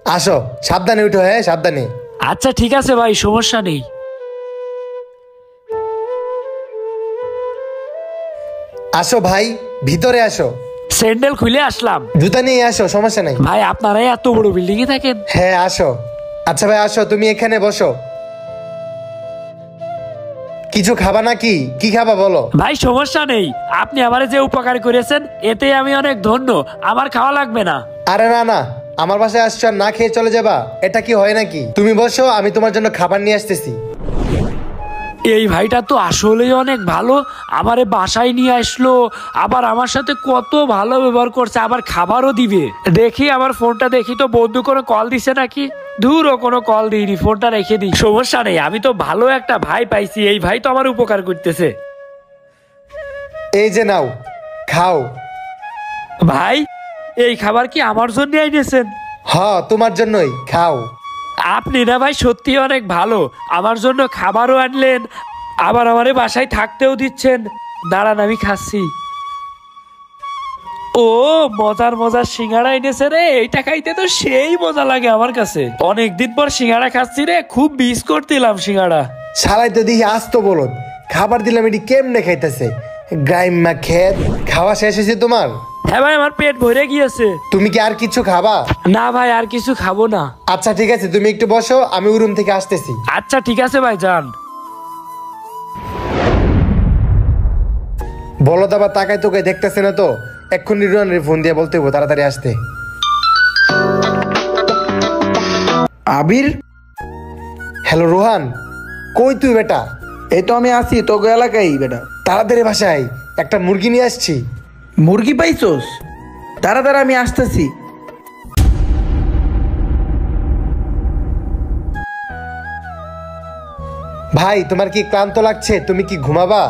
আসো, সাবধানে উঠো। হ্যাঁ, সাবধানে। আচ্ছা ঠিক আছে ভাই, সমস্যা নেই। আসো ভাই, ভিতরে আসো। স্যান্ডেল খুলে আসলাম। জুতা নিয়ে আসো, সমস্যা নাই। ভাই আপনারাই এত বড় বিল্ডিং এ থাকেন? হ্যাঁ, আসো। আচ্ছা ভাই, আসো, তুমি এখানে বসো। কিছু খাবা নাকি? কি খাবা বলো? ভাই সমস্যা নেই, আপনি আমারে যে উপকার করেছেন এতে আমি অনেক ধন্য। আমার খাওয়া লাগবে না। আরে না না, আমার বাসায় আসছো আর না খেয়ে চলে যাবা? এটা কি হয় নাকি? তুমি বসো, আমি তোমার জন্য খাবার নিয়ে আসতেছি। এই ভাইটা তো আসলেই অনেক ভালো। আমারে বাসায় নিয়ে আসলো, আবার আমার সাথে কত ভালো ব্যবহার করছে, আবার খাবারও দিবে। দেখি আমার ফোনটা দেখি তো, বন্ধু কোনো কল দিছে নাকি? দূর, ও কোনো কল দিইনি, ফোনটা রেখে দিই। সমস্যা নেই, আমি তো ভালো একটা ভাই পাইছি। এই ভাই তো আমার উপকার করতেছে। এই যে নাও, খাও। ভাই, এই খাবার কি আমার জন্য আইনেছেন? হ্যাঁ, তোমার জন্যই, খাও। আপনি না ভাই সত্যি অনেক ভালো। আমার জন্য খাবারও আনলেন, আবার আমারে বাসায় থাকতেও দিচ্ছেন। দাঁড়ান, আমি খাচ্ছি। ও, মজার মজার সিঙ্গাড়া এনেছে রে। এইটা খাইতে তো সেই মজা লাগে আমার কাছে। অনেকদিন পর সিঙ্গাড়া খাচ্ছি রে, খুব মিস করছিলাম সিঙ্গাড়া। শালাই তো দেখি আসতো বলো, খাবার দিলাম এটি কেমনে খাইতেছে। গাইমা খেত। খাওয়া শেষ হয়েছে তোমার? হ্যাঁ ভাই, আমার পেট ভরে গিয়েছে। তুমি কি আর কিছু খাবা? না ভাই, আর কিছু খাবো না। আচ্ছা ঠিক আছে, তুমি একটু বসো, আমি রুম থেকে আসতেছি। আচ্ছা ঠিক আছে ভাই, যান। বলো দাবা, তাকায় তোকায় দেখতেছে না তো? এক্ষুনি রুহানের ফোন দিয়ে বলতে হবো তাড়াতাড়ি আসতে। আবির, হ্যালো রোহান, কই তুই বেটা? এই তো আমি আছি তোকে এলাকায় বেটা। তাড়াতাড়ি বাসায়, একটা মুরগি নিয়ে আসছি। মুরগি পাইছোস? তাড়াতাড়ি আমি আসতেছি। ভাই, তোমার কি ক্লান্ত লাগছে? তুমি কি ঘুমাবা?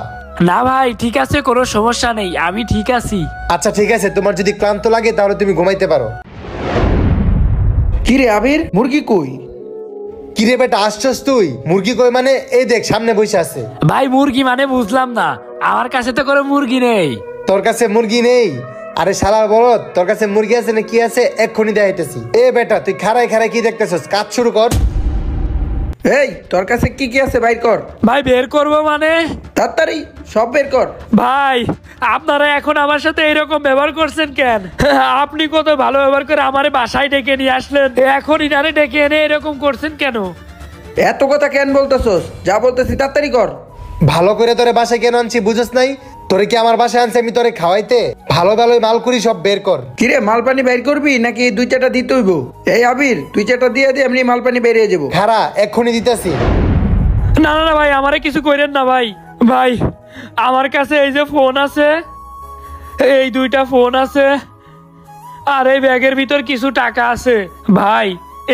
না ভাই ঠিক আছে, কোনো সমস্যা নেই, আমি ঠিক আছি। আচ্ছা ঠিক আছে, তোমার যদি ক্লান্ত লাগে তাহলে তুমি ঘুমাইতে পারো। কিরে আবির, মুরগি কই? কিরে বেটা, আসছস তুই? মুরগি কই মানে? এই দেখ, সামনে বসে আছে। ভাই মুরগি মানে বুঝলাম না, আমার কাছে তো কোনো মুরগি নেই। তোর কাছে মুরগি নেই? আরে শালার বলদ, তোর কাছে মুরগি আছে না কি আছে এক্ষুনি দেখাইতেছি। এ বেটা, তুই খাড়াই খাড়াই কি দেখতেছস? কাজ শুরু কর। এই তোর কাছে কি কি আছে বাইর কর। ভাই বের করবো মানে? তাড়াতাড়ি সব বের কর। ভাই আপনারা এখন আমার সাথে এরকম ব্যবহার করছেন কেন? আপনি কত ভালো ব্যবহার করে আমারে বাসায় ডেকে নিয়ে আসলেন, এখন ইনারে ডেকে এনে এরকম করছেন কেন? এত কথা কেন বলতেছস? যা বলতেছি তাড়াতাড়ি কর। ভালো করে তোরে বাসায় কেন আনছি বুঝছ নাই? তোরে কি আমার বাসায় আনছি আমি তোরে খাওয়াইতে? ভালো ভালোই মাল করি, সব বের কর। কিরে, মালপানি বাইর করবি নাকি দুই চারটা দিতে হইব? এই আবির, তুই চারটা দিয়ে দে, এমনি মালপানি বেরিয়ে যাবো। খাড়া, এক্ষুনি দিতেছি। না না না ভাই, আমারে কিছু কইরেন না ভাই। ভাই আমার কাছে এই যে ফোন আছে, এই দুইটা ফোন আছে, আর এই ব্যাগের ভিতর কিছু টাকা আছে। ভাই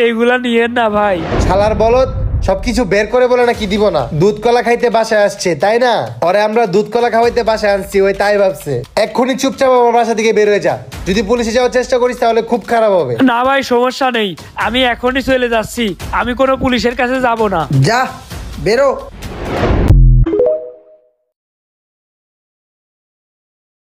এইগুলা নিয়েন না ভাই। শালার বলদ, সবকিছু বের করে বলে নাকি দিব না? দুধ কলা খাইতে বাসায় আসছে তাই না? ওরে আমরা দুধ কলা খাওয়াইতে বাসায় আনছি, ওই তাই ভাবছে। এক্ষুনি চুপচাপ আমার বাসা থেকে বের হয়ে যা। যদি পুলিশে যাওয়ার চেষ্টা করিস তাহলে খুব খারাপ হবে। না ভাই সমস্যা নেই, আমি এখনই চলে যাচ্ছি। আমি কোনো পুলিশের কাছে যাব না। যা, বেরো।